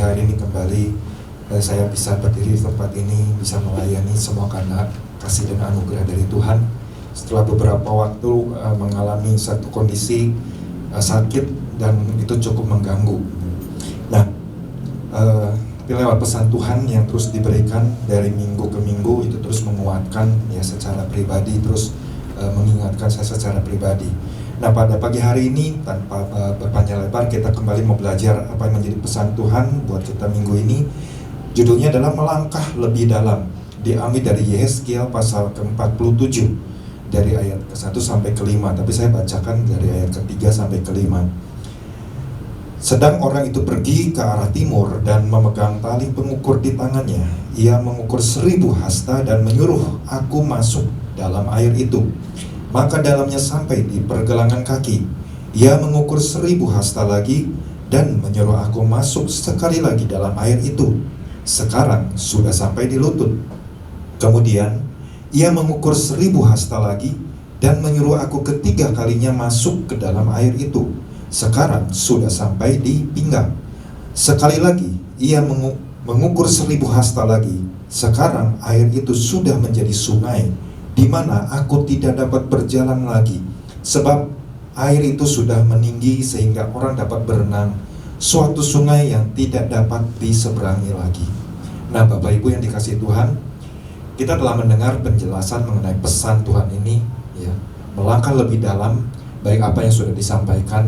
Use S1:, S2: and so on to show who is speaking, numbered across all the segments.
S1: hari ini kembali saya bisa berdiri di tempat ini, bisa melayani semua karena kasih dan anugerah dari Tuhan. Setelah beberapa waktu mengalami satu kondisi sakit dan itu cukup mengganggu. Nah, lewat pesan Tuhan yang terus diberikan dari minggu ke minggu itu terus menguatkan ya secara pribadi, terus mengingatkan saya secara pribadi. Nah, pada pagi hari ini tanpa berpanjang lebar kita kembali mau belajar apa yang menjadi pesan Tuhan buat kita minggu ini. Judulnya adalah melangkah lebih dalam. Diambil dari Yehezkiel pasal ke-47 dari ayat ke-1 sampai ke-5, tapi saya bacakan dari ayat ke-3 sampai ke-5. Sedang orang itu pergi ke arah timur dan memegang tali pengukur di tangannya. Ia mengukur 1000 hasta dan menyuruh aku masuk dalam air itu. Maka dalamnya sampai di pergelangan kaki. Ia mengukur 1000 hasta lagi dan menyuruh aku masuk sekali lagi dalam air itu. Sekarang sudah sampai di lutut. Kemudian ia mengukur 1000 hasta lagi dan menyuruh aku ketiga kalinya masuk ke dalam air itu. Sekarang sudah sampai di pinggang. Sekali lagi ia mengukur 1000 hasta lagi. Sekarang air itu sudah menjadi sungai, di mana aku tidak dapat berjalan lagi, sebab air itu sudah meninggi sehingga orang dapat berenang, suatu sungai yang tidak dapat diseberangi lagi. Nah, Bapak Ibu yang dikasihi Tuhan, kita telah mendengar penjelasan mengenai pesan Tuhan ini, ya, melangkah lebih dalam, baik apa yang sudah disampaikan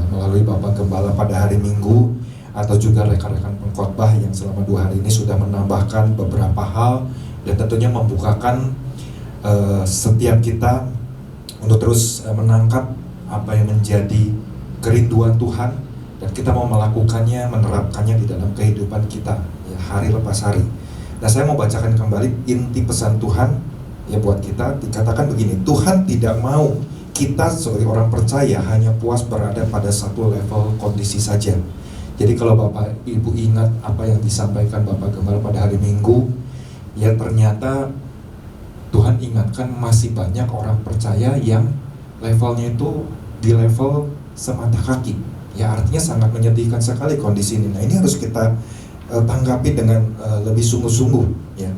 S1: melalui Bapak Gembala pada hari Minggu, atau juga rekan-rekan pengkhotbah yang selama 2 hari ini sudah menambahkan beberapa hal, dan tentunya membukakan setiap kita untuk terus menangkap apa yang menjadi kerinduan Tuhan, dan kita mau melakukannya, menerapkannya di dalam kehidupan kita ya, hari lepas hari. Nah, saya mau bacakan kembali inti pesan Tuhan ya buat kita. Dikatakan begini, Tuhan tidak mau kita sebagai orang percaya hanya puas berada pada satu level kondisi saja. Jadi kalau Bapak Ibu ingat apa yang disampaikan Bapak Gembala pada hari Minggu, ya ternyata Tuhan ingatkan masih banyak orang percaya yang levelnya itu di level semata kaki. Ya, artinya sangat menyedihkan sekali kondisi ini. Nah, ini harus kita tanggapi dengan lebih sungguh-sungguh ya.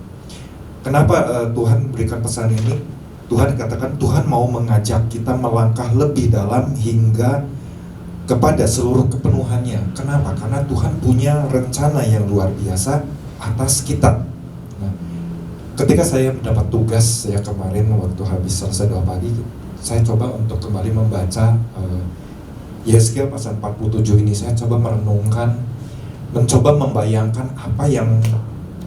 S1: Kenapa Tuhan berikan pesan ini? Tuhan katakan Tuhan mau mengajak kita melangkah lebih dalam hingga kepada seluruh kepenuhannya. Kenapa? Karena Tuhan punya rencana yang luar biasa atas kita. Nah, ketika saya mendapat tugas ya kemarin waktu habis selesai doa pagi, saya coba untuk kembali membaca Yehezkiel pasal 47 ini. Saya coba merenungkan, mencoba membayangkan apa yang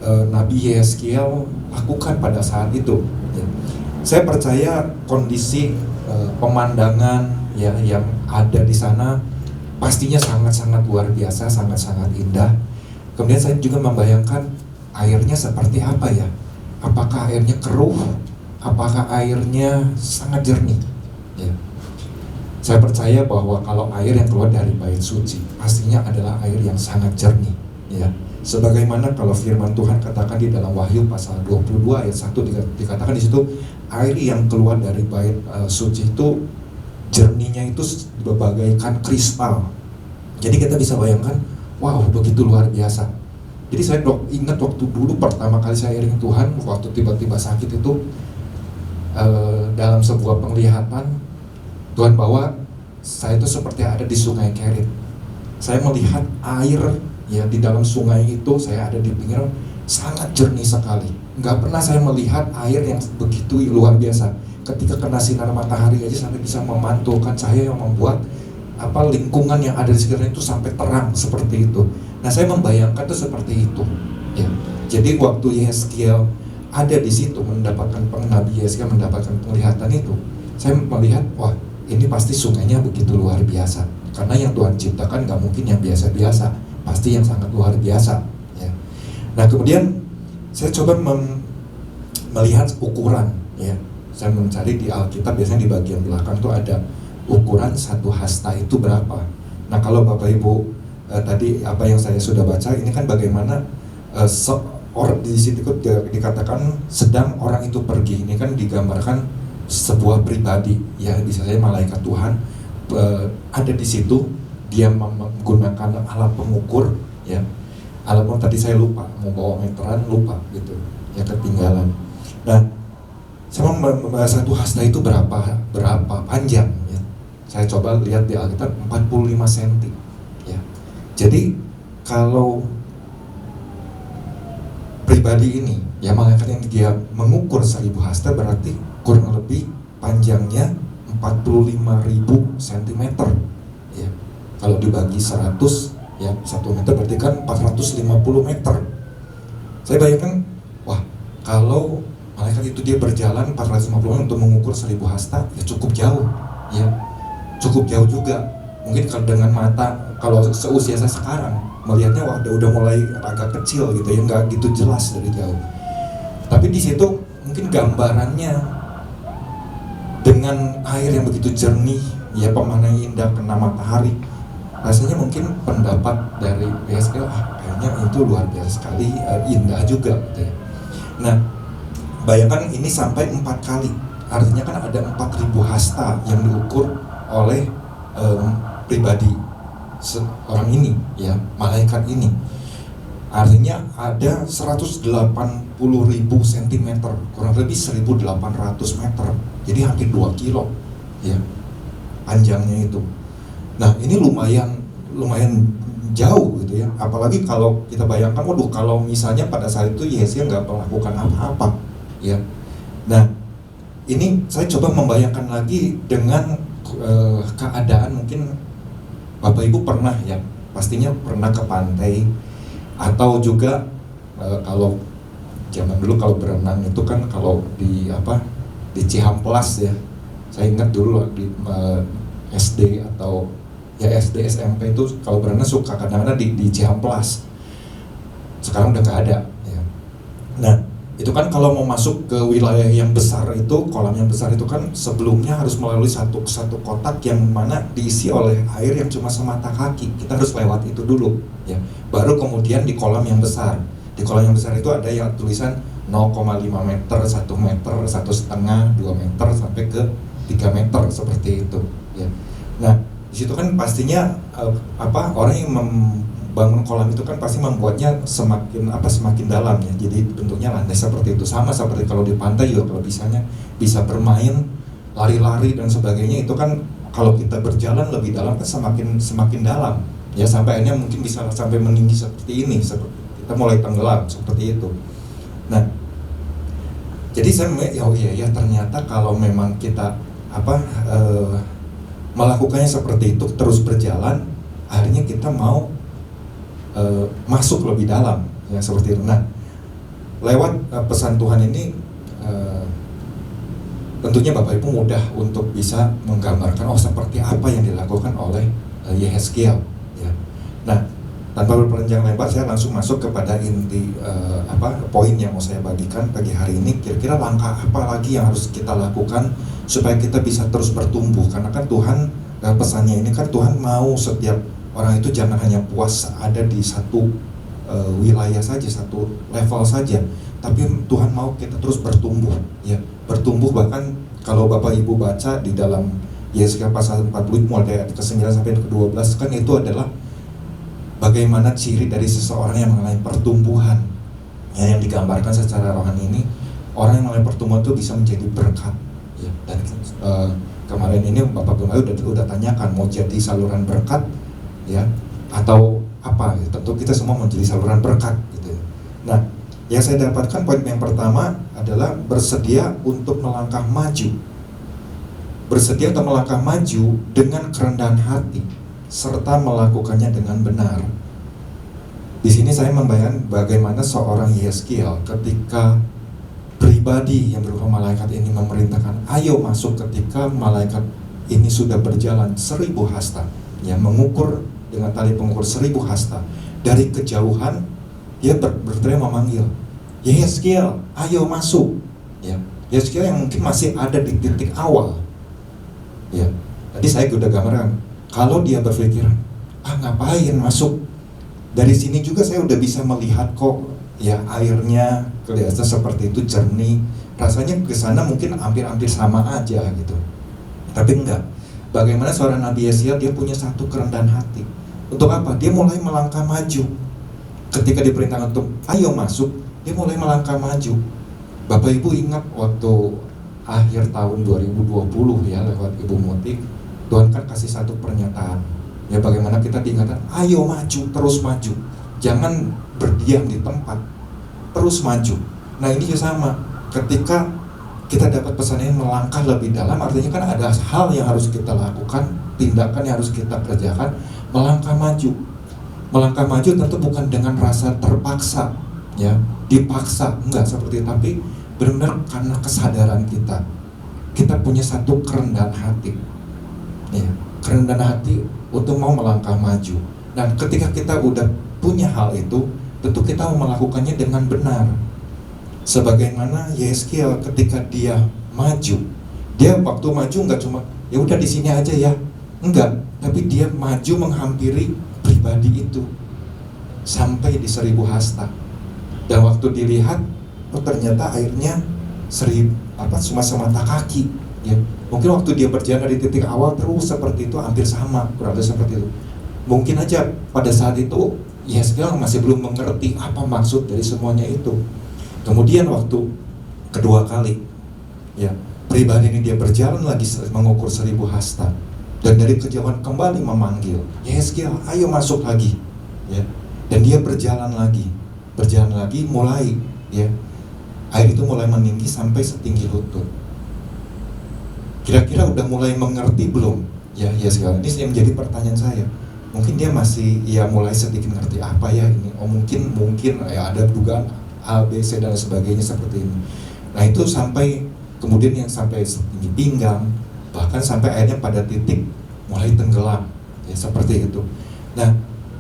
S1: Nabi Yehezkiel lakukan pada saat itu ya. Saya percaya kondisi pemandangan ya yang ada di sana pastinya sangat-sangat luar biasa, sangat-sangat indah. Kemudian saya juga membayangkan airnya seperti apa ya. Apakah airnya keruh? Apakah airnya sangat jernih? Ya. Saya percaya bahwa kalau air yang keluar dari bait suci pastinya adalah air yang sangat jernih ya. Sebagaimana kalau firman Tuhan katakan di dalam Wahyu pasal 22 ayat 1 dikatakan di situ air yang keluar dari bait suci itu jernihnya itu bagaikan kristal. Jadi kita bisa bayangkan, wow, begitu luar biasa. Jadi saya ingat waktu dulu pertama kali saya iring Tuhan, waktu tiba-tiba sakit itu dalam sebuah penglihatan Tuhan bawa saya itu seperti ada di sungai Kerit. Saya melihat air ya di dalam sungai itu, saya ada di pinggir, sangat jernih sekali. Nggak pernah saya melihat air yang begitu luar biasa. Ketika kena sinar matahari aja sampai bisa memantulkan cahaya yang membuat lingkungan yang ada di sekitarnya itu sampai terang seperti itu. Nah, saya membayangkan itu seperti itu. Ya. Jadi waktu Yehezkiel ada di situ mendapatkan Nabi Yehezkiel mendapatkan penglihatan itu, saya melihat, wah, ini pasti sungainya begitu luar biasa. Karena yang Tuhan ciptakan gak mungkin yang biasa-biasa, pasti yang sangat luar biasa ya. Nah, kemudian saya coba melihat ukuran ya. Saya mencari di Alkitab, biasanya di bagian belakang tuh ada ukuran 1 hasta itu berapa. Nah, kalau Bapak Ibu tadi apa yang saya sudah baca, ini kan bagaimana di situ dikatakan sedang orang itu pergi. Ini kan digambarkan sebuah pribadi ya, bisa saya malaikat Tuhan ada di situ, dia menggunakan alat pengukur ya. Alamun tadi saya lupa, mau bawa meteran lupa gitu, ya ketinggalan. Nah, saya membahas satu hasta itu berapa panjang ya. Saya coba lihat di Alkitab 45 cm ya. Jadi kalau pribadi ini ya, malaikat yang dia mengukur 1000 hasta berarti kurang lebih panjangnya 45.000 cm ya. Kalau dibagi 100 ya, 1 meter berarti kan 450 meter. Saya bayangkan, wah, kalau malaikat itu dia berjalan 450 meter untuk mengukur 1000 hasta, ya cukup jauh ya, cukup jauh juga. Mungkin kalau dengan mata, kalau seusia saya sekarang melihatnya wah udah mulai agak kecil gitu ya, nggak gitu jelas dari jauh. Tapi di situ mungkin gambarannya dengan air yang begitu jernih ya, pemandangan indah kena matahari, rasanya mungkin pendapat dari BSL kayaknya itu luar biasa sekali, indah juga gitu ya. Nah, bayangkan ini sampai 4 kali, artinya kan ada 4.000 hasta yang diukur oleh pribadi orang ini ya, malaikat ini. Artinya ada 180.000 cm, kurang lebih 1.800 meter, jadi hampir 2 kilo ya panjangnya itu. Nah, ini lumayan jauh gitu ya. Apalagi kalau kita bayangkan, waduh, kalau misalnya pada saat itu Yesaya nggak melakukan apa-apa ya. Nah, ini saya coba membayangkan lagi dengan keadaan, mungkin Bapak Ibu pernah ya, pastinya pernah ke pantai, atau juga kalau zaman dulu kalau berenang itu kan kalau di Cihamplas ya. Saya ingat dulu di SD atau ya SD SMP itu kalau berenang suka kadang-kadang di Cihamplas. Sekarang udah nggak ada ya. Nah, itu kan kalau mau masuk ke wilayah yang besar itu, kolam yang besar itu kan sebelumnya harus melalui satu kotak yang mana diisi oleh air yang cuma semata kaki. Kita harus lewat itu dulu ya. Baru kemudian di kolam yang besar. Di kolam yang besar itu ada yang tulisan 0,5 meter, 1 meter, 1,5, 2 meter sampai ke 3 meter seperti itu ya. Nah, di situ kan pastinya orang yang membangun kolam itu kan pasti membuatnya semakin dalam ya. Jadi bentuknya lantai seperti itu, sama seperti kalau di pantai juga, kalau bisa bermain, lari-lari dan sebagainya. Itu kan kalau kita berjalan lebih dalam kan semakin dalam ya, sampai akhirnya mungkin bisa sampai meninggi seperti ini, seperti kita mulai tenggelam seperti itu. Nah, jadi saya ya ternyata kalau memang kita melakukannya seperti itu, terus berjalan, akhirnya kita mau masuk lebih dalam ya, seperti itu. Nah, lewat pesan Tuhan ini tentunya Bapak Ibu mudah untuk bisa menggambarkan seperti apa yang dilakukan oleh Yehezkiel ya. Nah, tanpa berpanjang lebar, saya langsung masuk kepada inti poin yang mau saya bagikan pagi hari ini. Kira-kira langkah apa lagi yang harus kita lakukan supaya kita bisa terus bertumbuh? Karena kan Tuhan, pesannya ini kan Tuhan mau setiap orang itu jangan hanya puas ada di satu wilayah saja, satu level saja, tapi Tuhan mau kita terus bertumbuh ya, bertumbuh. Bahkan kalau Bapak Ibu baca di dalam Yesaya pasal 40 mulai ayat ke-9 sampai ke-12 kan itu adalah bagaimana ciri dari seseorang yang mengalami pertumbuhan ya, yang digambarkan secara rohani ini. Orang yang mengalami pertumbuhan itu bisa menjadi berkat ya. Dan kemarin ini Bapak Gembala udah tanyakan mau jadi saluran berkat ya atau apa ya. Tentu kita semua menjadi saluran berkat gitu. Nah, yang saya dapatkan poin yang pertama adalah bersedia untuk melangkah maju. Bersedia untuk melangkah maju dengan kerendahan hati serta melakukannya dengan benar. Di sini saya membayangkan bagaimana seorang Yehezkiel ketika pribadi yang berupa malaikat ini memerintahkan, ayo masuk, ketika malaikat ini sudah berjalan 1000 hasta, ya, mengukur dengan tali pengukur 1000 hasta. Dari kejauhan dia berteriak memanggil, Yehezkiel, ayo masuk. Ya, Yehezkiel yang mungkin masih ada di titik awal. Ya, tadi saya sudah gambarkan. Kalau dia berpikir, ngapain masuk? Dari sini juga saya udah bisa melihat kok, ya, airnya kelihatan seperti itu jernih. Rasanya ke sana mungkin hampir-hampir sama aja gitu. Tapi enggak. Bagaimana seorang Nabi Yesaya, dia punya satu kerendahan hati. Untuk apa? Dia mulai melangkah maju. ketika diperintahkan untuk ayo masuk, dia mulai melangkah maju. Bapak Ibu ingat waktu akhir tahun 2020 ya, lewat Ibu Muti, Tuhan kan kasih satu pernyataan ya, bagaimana kita diingatkan ayo maju, terus maju, jangan berdiam di tempat, terus maju. Nah ini juga sama, ketika kita dapat pesan ini melangkah lebih dalam, artinya kan ada hal yang harus kita lakukan, tindakan yang harus kita kerjakan. Melangkah maju tentu bukan dengan rasa terpaksa ya, dipaksa, enggak seperti itu, tapi benar-benar karena kesadaran kita punya satu kerendahan hati ya, kerendahan hati untuk mau melangkah maju. Dan ketika kita udah punya hal itu, tentu kita mau melakukannya dengan benar. Sebagaimana Yesaya ketika dia maju, dia waktu maju nggak cuma ya udah di sini aja ya, enggak, tapi dia maju menghampiri pribadi itu sampai di 1000 hasta. Dan waktu dilihat, oh ternyata airnya cuma semata kaki ya. Mungkin waktu dia berjalan dari titik awal terus seperti itu, hampir sama, kurang lebih seperti itu. Mungkin aja pada saat itu Yesaya masih belum mengerti apa maksud dari semuanya itu. Kemudian waktu kedua kali ya, pribadi ini dia berjalan lagi mengukur 1000 hasta, dan dari kejauhan kembali memanggil Yesaya, ayo masuk lagi ya. Dan dia berjalan lagi mulai ya, air itu mulai meninggi sampai setinggi lutut. Kira-kira udah mulai mengerti belum ya Yesaya? Ini yang menjadi pertanyaan saya. Mungkin dia masih ya mulai sedikit ngerti apa ya ini, oh mungkin ya ada dugaan A, B, C dan sebagainya seperti ini. Nah itu sampai kemudian yang sampai setinggi pinggang, bahkan sampai akhirnya pada titik mulai tenggelam ya, seperti itu. Nah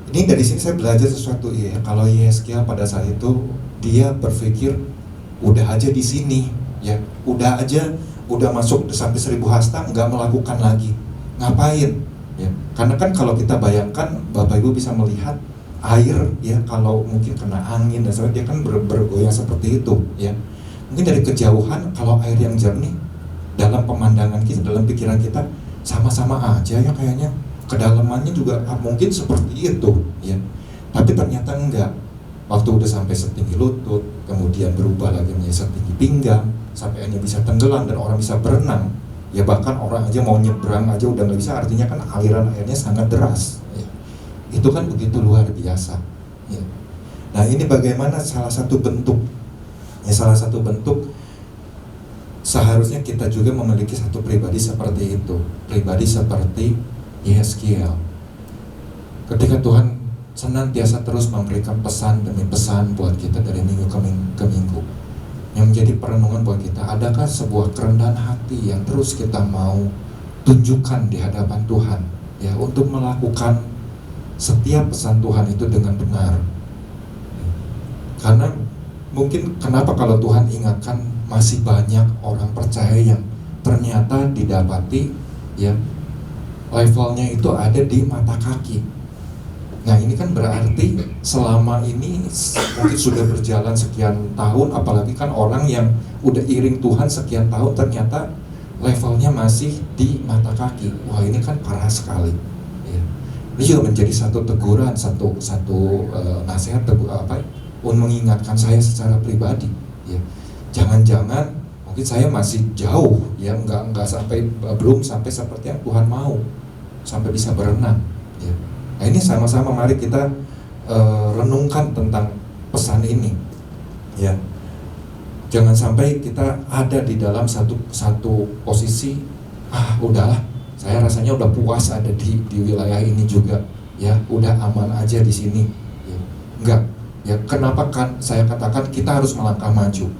S1: ini dari sini saya belajar sesuatu ya, kalau Yesaya pada saat itu dia berpikir udah aja di sini ya, udah masuk sampai 1000 hasta, nggak melakukan lagi, ngapain ya? Karena kan kalau kita bayangkan, Bapak Ibu bisa melihat air ya, kalau mungkin kena angin dan sebagainya, dia kan bergoyang seperti itu ya. Mungkin dari kejauhan, kalau air yang jernih, dalam pemandangan kita, dalam pikiran kita sama-sama aja ya kayaknya, kedalamannya juga mungkin seperti itu ya. Tapi ternyata enggak. Waktu udah sampai setinggi lutut, kemudian berubah lagi menjadi setinggi pinggang, sampai akhirnya bisa tenggelam dan orang bisa berenang ya. Bahkan orang aja mau nyebrang aja udah nggak bisa, artinya kan aliran airnya sangat deras ya. Itu kan begitu luar biasa ya. Nah ini bagaimana salah satu bentuk seharusnya kita juga memiliki satu pribadi seperti itu, pribadi seperti Yesaya. Ketika Tuhan senantiasa terus memberikan pesan demi pesan buat kita dari minggu ke minggu, yang menjadi perenungan buat kita, adakah sebuah kerendahan hati yang terus kita mau tunjukkan di hadapan Tuhan ya, untuk melakukan setiap pesan Tuhan itu dengan benar. Karena mungkin kenapa kalau Tuhan ingatkan, masih banyak orang percaya yang ternyata didapati ya levelnya itu ada di mata kaki. Nah ini kan berarti selama ini mungkin sudah berjalan sekian tahun, apalagi kan orang yang udah iring Tuhan sekian tahun, ternyata levelnya masih di mata kaki. Wah ini kan parah sekali ya. Ini juga menjadi satu teguran, satu nasihat untuk mengingatkan saya secara pribadi ya. Jangan-jangan mungkin saya masih jauh ya, belum sampai seperti yang Tuhan mau, sampai bisa berenang ya. Nah ini sama-sama mari kita renungkan tentang pesan ini ya. Jangan sampai kita ada di dalam satu posisi, udahlah saya rasanya udah puas ada di wilayah ini juga ya, udah aman aja di sini ya. Enggak ya, kenapa kan saya katakan kita harus melangkah maju?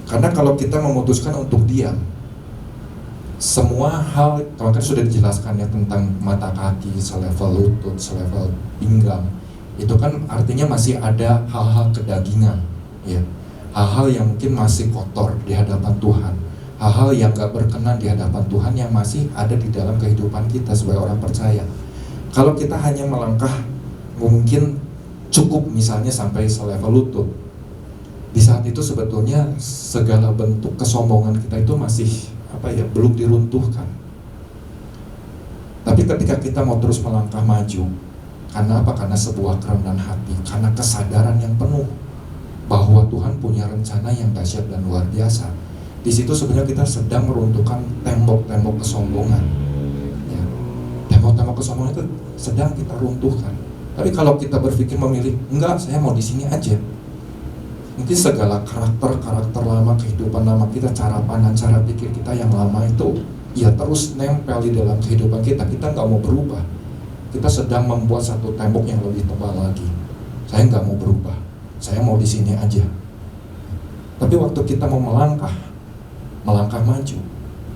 S1: Karena kalau kita memutuskan untuk diam, semua hal kemarin sudah dijelaskan ya, tentang mata kaki, selevel lutut, selevel pinggang, itu kan artinya masih ada hal-hal kedagingan ya, hal-hal yang mungkin masih kotor di hadapan Tuhan, hal-hal yang gak berkenan di hadapan Tuhan yang masih ada di dalam kehidupan kita sebagai orang percaya. Kalau kita hanya melangkah mungkin cukup misalnya sampai selevel lutut, di saat itu sebetulnya segala bentuk kesombongan kita itu masih belum diruntuhkan. Tapi ketika kita mau terus melangkah maju, Karena apa? Karena sebuah kerendahan hati, karena kesadaran yang penuh bahwa Tuhan punya rencana yang dahsyat dan luar biasa. Di situ sebenarnya kita sedang meruntuhkan tembok-tembok kesombongan. Ya. Tembok-tembok kesombongan itu sedang kita runtuhkan. Tapi kalau kita berpikir memilih, enggak, saya mau di sini aja. Mungkin segala karakter lama, kehidupan lama kita, cara pandang, cara pikir kita yang lama itu ya terus nempel di dalam kehidupan kita. Kita nggak mau berubah. Kita sedang membuat satu tembok yang lebih tebal lagi. Saya nggak mau berubah. Saya mau di sini aja. Tapi waktu kita mau melangkah maju,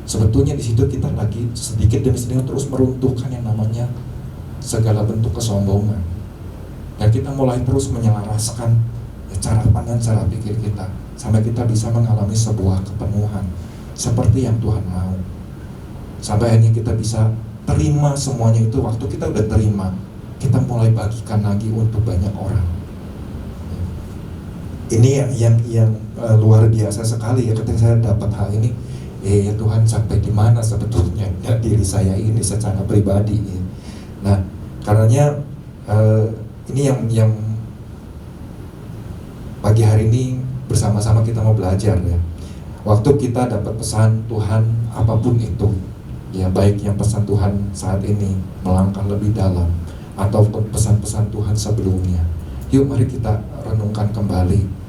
S1: sebetulnya di situ kita lagi sedikit demi sedikit terus meruntuhkan yang namanya segala bentuk kesombongan. Dan kita mulai terus menyelaraskan cara pandang, cara pikir kita, sampai kita bisa mengalami sebuah kepenuhan seperti yang Tuhan mau. Sampai akhirnya kita bisa terima semuanya itu. Waktu kita udah terima, kita mulai bagikan lagi untuk banyak orang. Ini yang luar biasa sekali ya, ketika saya dapat hal ini. Ya Tuhan, sampai di mana sebetulnya diri saya ini secara pribadi ya. Nah, karenanya ini yang pagi hari ini bersama-sama kita mau belajar ya. Waktu kita dapat pesan Tuhan apapun itu, ya baik yang pesan Tuhan saat ini melangkah lebih dalam atau pesan-pesan Tuhan sebelumnya, yuk mari kita renungkan kembali.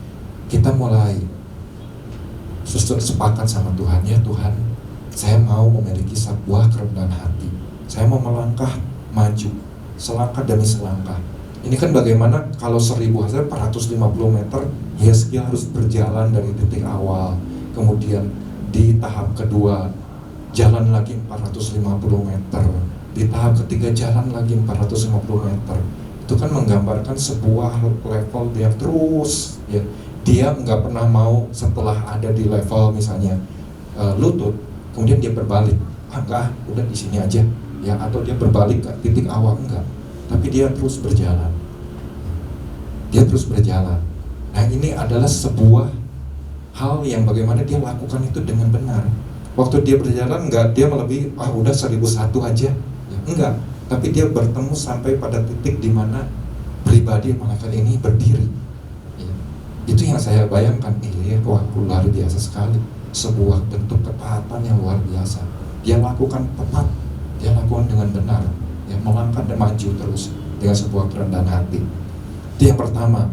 S1: Kita mulai sepakat sama Tuhan, ya Tuhan, saya mau memiliki sebuah kerendahan hati. Saya mau melangkah maju, selangkah demi selangkah. Ini kan bagaimana kalau 1000 hasil 450 meter, Yeskia harus berjalan dari titik awal, kemudian di tahap kedua jalan lagi 450 meter, di tahap ketiga jalan lagi 450 meter. Itu kan menggambarkan sebuah level dia terus ya. Dia nggak pernah mau setelah ada di level misalnya lutut, kemudian dia berbalik, enggak, udah di sini aja ya, atau dia berbalik ke titik awal, enggak. Tapi dia terus berjalan. Dia terus berjalan. Nah, ini adalah sebuah hal yang bagaimana dia lakukan itu dengan benar. Waktu dia berjalan, enggak dia melebihi, udah 1001 aja ya, enggak. Tapi dia bertemu sampai pada titik di mana pribadi malaikat ini berdiri ya. Itu yang saya bayangkan, wah luar biasa sekali. Sebuah bentuk ketaatan yang luar biasa. Dia lakukan tepat, dia lakukan dengan benar ya, melangkah dan maju terus dengan sebuah kerendahan hati. Itu yang pertama.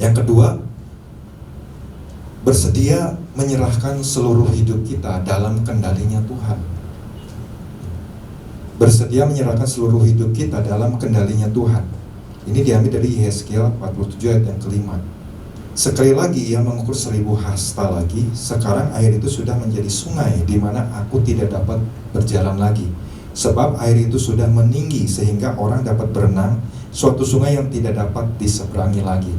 S1: Yang kedua, bersedia menyerahkan seluruh hidup kita dalam kendalinya Tuhan. Bersedia menyerahkan seluruh hidup kita dalam kendalinya Tuhan. Ini diambil dari Yeskia 47 ayat yang kelima. Sekali lagi ia mengukur 1000 hasta lagi. Sekarang air itu sudah menjadi sungai di mana aku tidak dapat berjalan lagi. Sebab air itu sudah meninggi sehingga orang dapat berenang, suatu sungai yang tidak dapat diseberangi lagi.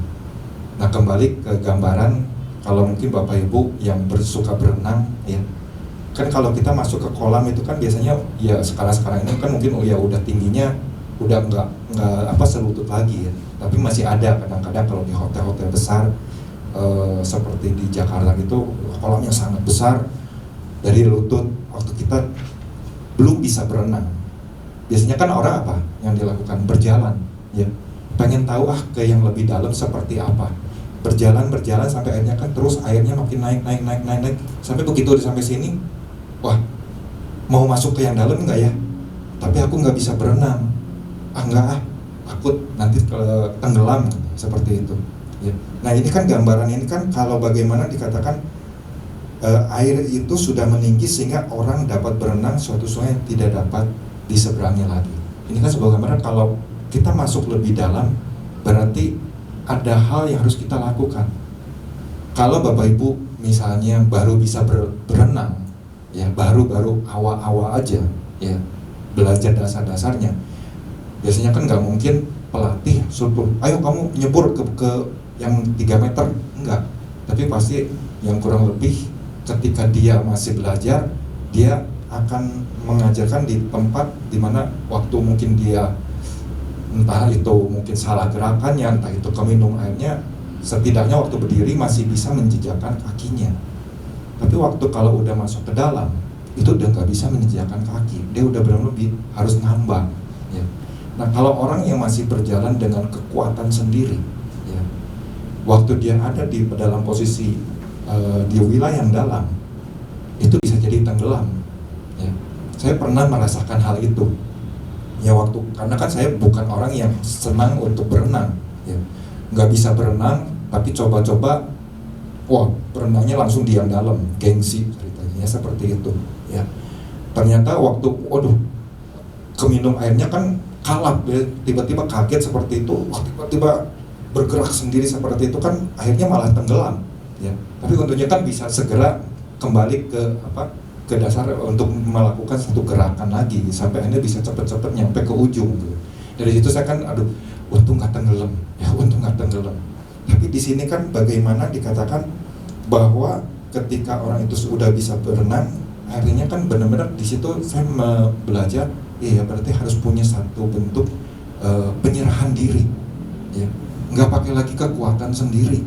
S1: Nah, kembali ke gambaran, kalau mungkin Bapak Ibu yang bersuka berenang ya, kan kalau kita masuk ke kolam itu kan biasanya ya sekarang ini kan mungkin ya udah tingginya udah nggak selutut lagi ya, tapi masih ada kadang-kadang kalau di hotel-hotel besar seperti di Jakarta gitu, kolamnya sangat besar dari lutut. Waktu kita belum bisa berenang, biasanya kan orang apa yang dilakukan? Berjalan ya, pengen tahu ke yang lebih dalam seperti apa. Berjalan sampai akhirnya kan terus airnya makin naik sampai begitu sampai sini, wah mau masuk ke yang dalam enggak ya, tapi aku nggak bisa berenang, takut nanti tenggelam seperti itu ya. Nah, ini kan gambaran ini kan kalau bagaimana dikatakan air itu sudah meninggi sehingga orang dapat berenang, suatu sungai yang tidak dapat diseberangi lagi. Ini kan sebuah gambaran kalau kita masuk lebih dalam, berarti ada hal yang harus kita lakukan. Kalau Bapak Ibu misalnya baru bisa berenang, ya baru awal-awal aja, ya belajar dasar-dasarnya, biasanya kan nggak mungkin pelatih suruh, ayo kamu nyebur ke yang 3 meter, enggak. Tapi pasti yang kurang lebih ketika dia masih belajar, dia akan mengajarkan di tempat dimana waktu mungkin dia entah itu mungkin salah gerakannya, entah itu keminum airnya, setidaknya waktu berdiri masih bisa menjejakkan kakinya. Tapi waktu kalau udah masuk ke dalam, itu udah nggak bisa menjejakkan kaki, dia udah benar-benar harus ngambang ya. Nah, kalau orang yang masih berjalan dengan kekuatan sendiri, ya, waktu dia ada di dalam posisi di wilayah yang dalam, itu bisa jadi tenggelam. Ya. Saya pernah merasakan hal itu. Ya karena kan saya bukan orang yang senang untuk berenang, ya. Nggak bisa berenang, tapi coba-coba, wah berenangnya langsung di yang dalam, gengsi ceritanya seperti itu. Ya. Ternyata waktu, keminum airnya kan kalap, ya. Tiba-tiba kaget seperti itu, tiba-tiba bergerak sendiri seperti itu kan, akhirnya malah tenggelam. Ya. Tapi untungnya kan bisa segera kembali ke dasar untuk melakukan satu gerakan lagi sampai Anda bisa cepat-cepat nyampe ke ujung gitu. Dari situ saya kan untung nggak tenggelam, ya untung nggak tenggelam. Tapi di sini kan bagaimana dikatakan bahwa ketika orang itu sudah bisa berenang, akhirnya kan benar-benar di situ saya belajar, ya berarti harus punya satu bentuk penyerahan diri, ya nggak pakai lagi kekuatan sendiri,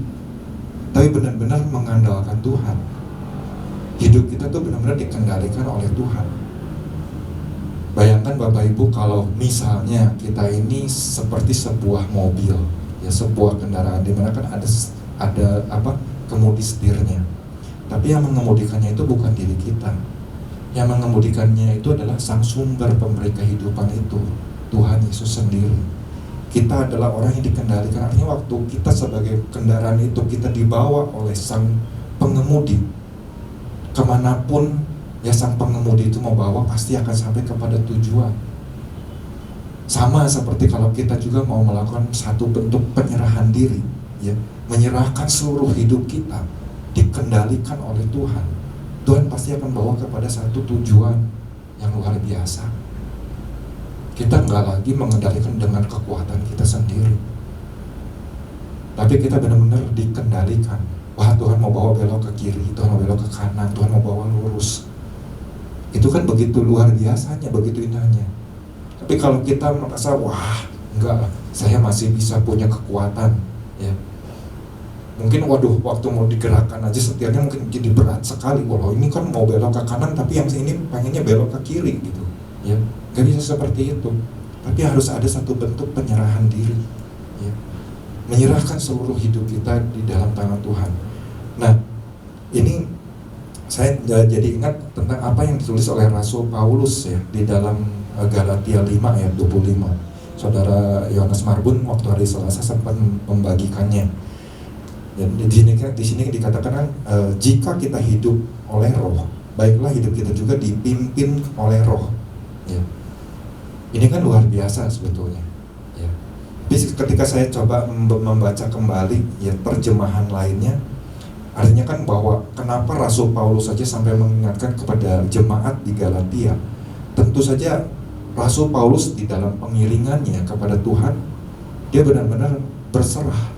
S1: tapi benar-benar mengandalkan Tuhan. Hidup kita tuh benar-benar dikendalikan oleh Tuhan. Bayangkan Bapak Ibu kalau misalnya kita ini seperti sebuah mobil, ya sebuah kendaraan di mana kan ada kemudi setirnya. Tapi yang mengemudikannya itu bukan diri kita. Yang mengemudikannya itu adalah Sang Sumber pemberi kehidupan itu, Tuhan Yesus sendiri. Kita adalah orang yang dikendalikan. Artinya waktu kita sebagai kendaraan itu kita dibawa oleh Sang pengemudi, kemanapun ya sang pengemudi itu mau bawa pasti akan sampai kepada tujuan. Sama seperti kalau kita juga mau melakukan satu bentuk penyerahan diri, ya, menyerahkan seluruh hidup kita dikendalikan oleh Tuhan. Tuhan pasti akan bawa kepada satu tujuan yang luar biasa. Kita nggak lagi mengendalikan dengan kekuatan kita sendiri, tapi kita benar-benar dikendalikan. Wah, Tuhan mau bawa belok ke kiri, Tuhan mau belok ke kanan, Tuhan mau bawa lurus. Itu kan begitu luar biasanya, begitu indahnya. Tapi kalau kita merasa, wah enggak, saya masih bisa punya kekuatan, ya. Mungkin waktu mau digerakkan aja setirnya mungkin jadi berat sekali. Walau ini kan mau belok ke kanan, tapi yang ini pengennya belok ke kiri gitu, ya. Gak bisa seperti itu. Tapi harus ada satu bentuk penyerahan diri, ya. Menyerahkan seluruh hidup kita di dalam tangan Tuhan. Nah, ini saya jadi ingat tentang apa yang ditulis oleh Rasul Paulus, ya, di dalam Galatia 5 ayat 25. Saudara Yohanes Marbun waktu hari Selasa sempat membagikannya. Dan di sini dikatakan jika kita hidup oleh Roh, baiklah hidup kita juga dipimpin oleh Roh. Ya. Ini kan luar biasa sebetulnya. Ya. Tapi ketika saya coba membaca kembali, ya, terjemahan lainnya, artinya kan bahwa kenapa Rasul Paulus saja sampai mengingatkan kepada jemaat di Galatia. Tentu saja Rasul Paulus di dalam pengiringannya kepada Tuhan, dia benar-benar berserah.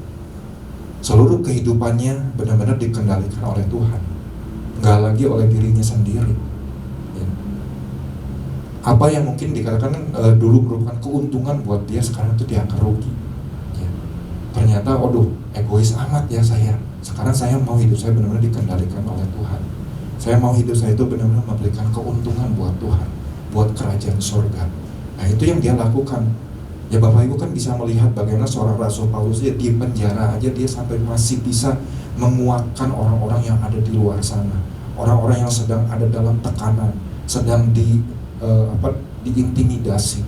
S1: Seluruh kehidupannya benar-benar dikendalikan oleh Tuhan, nggak lagi oleh dirinya sendiri. Ya. Apa yang mungkin dikatakan dulu merupakan keuntungan buat dia, sekarang itu dianggap rugi. Ya. Ternyata, egois amat ya saya. Sekarang saya mau hidup saya benar-benar dikendalikan oleh Tuhan. Saya mau hidup saya itu benar-benar memberikan keuntungan buat Tuhan, buat kerajaan surga. Nah, itu yang dia lakukan. Ya, Bapak Ibu kan bisa melihat bagaimana seorang Rasul Paulus di penjara aja dia sampai masih bisa menguatkan orang-orang yang ada di luar sana. Orang-orang yang sedang ada dalam tekanan, sedang diintimidasi,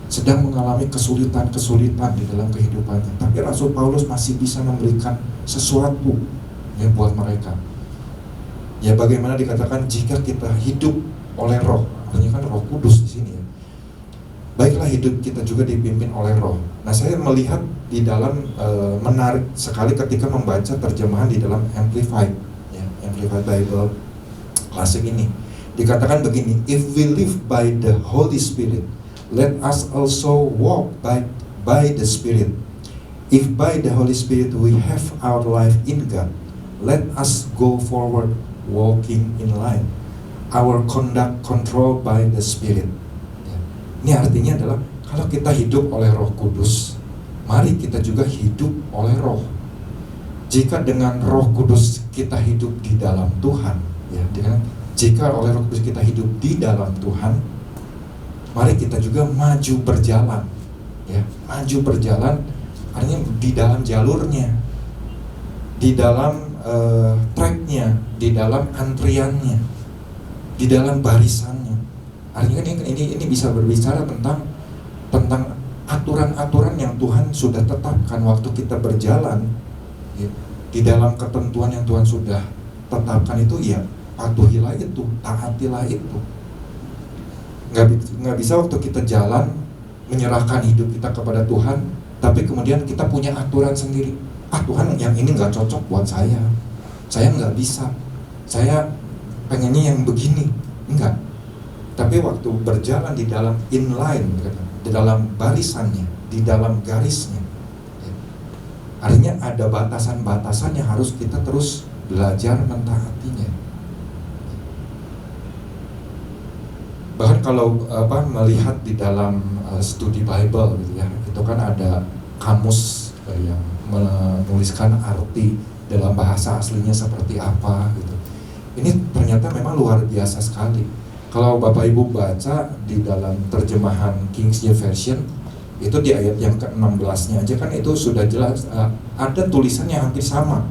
S1: sedang mengalami kesulitan-kesulitan di dalam kehidupannya. Tapi Rasul Paulus masih bisa memberikan sesuatu, ya, buat mereka. Ya, bagaimana dikatakan jika kita hidup oleh Roh, artinya kan Roh Kudus di sini, ya. Baiklah hidup kita juga dipimpin oleh Roh. Nah, saya melihat di dalam menarik sekali ketika membaca terjemahan di dalam Amplified, ya, Amplified Bible klasik ini. Dikatakan begini, if we live by the Holy Spirit, let us also walk by the Spirit. If by the Holy Spirit we have our life in God, let us go forward walking in line. Our conduct controlled by the Spirit. Ya. Ini artinya adalah kalau kita hidup oleh Roh Kudus, mari kita juga hidup oleh Roh. Jika dengan Roh Kudus kita hidup di dalam Tuhan, ya, jika oleh Roh Kudus kita hidup di dalam Tuhan, mari kita juga maju berjalan, ya, maju berjalan, artinya di dalam jalurnya, di dalam tracknya, di dalam antriannya, di dalam barisannya. Artinya ini bisa berbicara tentang aturan-aturan yang Tuhan sudah tetapkan waktu kita berjalan, ya, di dalam ketentuan yang Tuhan sudah tetapkan itu, ya patuhilah itu, taatilah itu. Nggak bisa waktu kita jalan menyerahkan hidup kita kepada Tuhan, tapi kemudian kita punya aturan sendiri. Tuhan, yang ini nggak cocok buat saya nggak bisa, saya pengennya yang begini. Enggak. Tapi waktu berjalan di dalam inline, di dalam barisannya, di dalam garisnya, ya, artinya ada batasan-batasan yang harus kita terus belajar mentaatinya. Bahkan kalau melihat di dalam studi Bible gitu ya, itu kan ada kamus yang menuliskan arti dalam bahasa aslinya seperti apa gitu. Ini ternyata memang luar biasa sekali. Kalau Bapak Ibu baca di dalam terjemahan King James Version, itu di ayat yang ke-16-nya aja kan itu sudah jelas, ada tulisan yang hampir sama,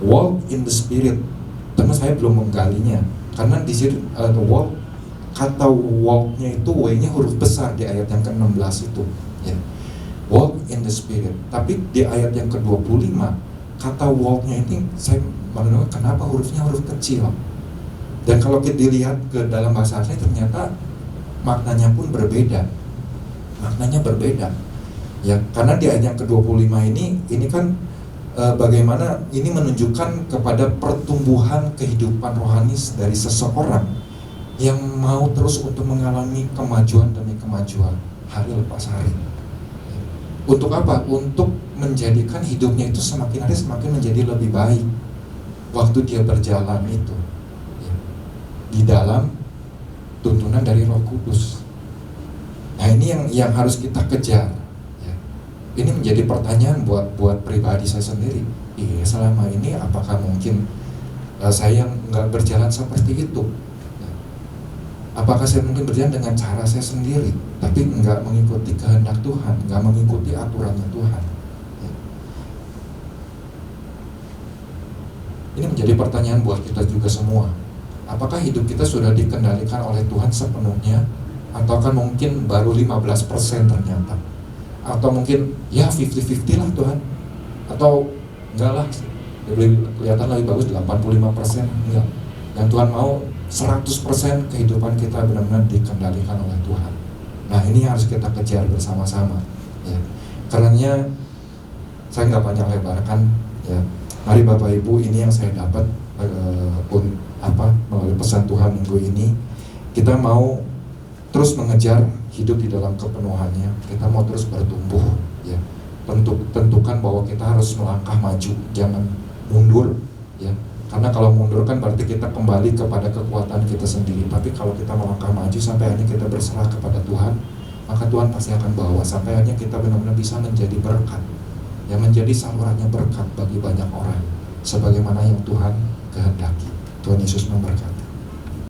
S1: walk in the spirit. Tapi saya belum menggalinya, karena di situ walk, kata walk-nya itu W-nya huruf besar di ayat yang ke-16 itu, ya. Walk in the spirit. Tapi di ayat yang ke-25, kata walk-nya ini saya menurut kenapa hurufnya huruf kecil. Dan kalau kita dilihat ke dalam bahasa asli, ternyata maknanya pun berbeda. Maknanya berbeda. Ya, karena di ayat yang ke-25 ini kan bagaimana ini menunjukkan kepada pertumbuhan kehidupan rohani dari seseorang yang mau terus untuk mengalami kemajuan demi kemajuan hari lepas hari. Untuk apa? Untuk menjadikan hidupnya itu semakin hari semakin menjadi lebih baik waktu dia berjalan itu, ya, di dalam tuntunan dari Roh Kudus. Nah, ini yang harus kita kejar, ya. Ini menjadi pertanyaan buat pribadi saya sendiri. Iya, selama ini apakah mungkin saya nggak berjalan seperti itu? Apakah saya mungkin berjalan dengan cara saya sendiri, tapi nggak mengikuti kehendak Tuhan, nggak mengikuti aturannya Tuhan? Ya. Ini menjadi pertanyaan buat kita juga semua. Apakah hidup kita sudah dikendalikan oleh Tuhan sepenuhnya, ataukah mungkin baru 15% ternyata? Atau mungkin ya 50-50 lah Tuhan, atau enggak lah, kelihatan lebih bagus 85%, enggak. Yang Tuhan mau 100% kehidupan kita benar-benar dikendalikan oleh Tuhan. Nah, ini harus kita kejar bersama-sama, ya. Karenanya saya nggak banyak lebarkan, ya. Mari Bapak Ibu, ini yang saya dapat melalui pesan Tuhan minggu ini. Kita mau terus mengejar hidup di dalam kepenuhannya. Kita mau terus bertumbuh, ya. Tentukan bahwa kita harus melangkah maju, jangan mundur, ya. Karena kalau mundur kan berarti kita kembali kepada kekuatan kita sendiri. Tapi kalau kita melangkah maju sampai akhirnya kita berserah kepada Tuhan, maka Tuhan pasti akan bawa sampai akhirnya kita benar-benar bisa menjadi berkat, yang menjadi salurannya berkat bagi banyak orang, sebagaimana yang Tuhan kehendaki. Tuhan Yesus memberkati.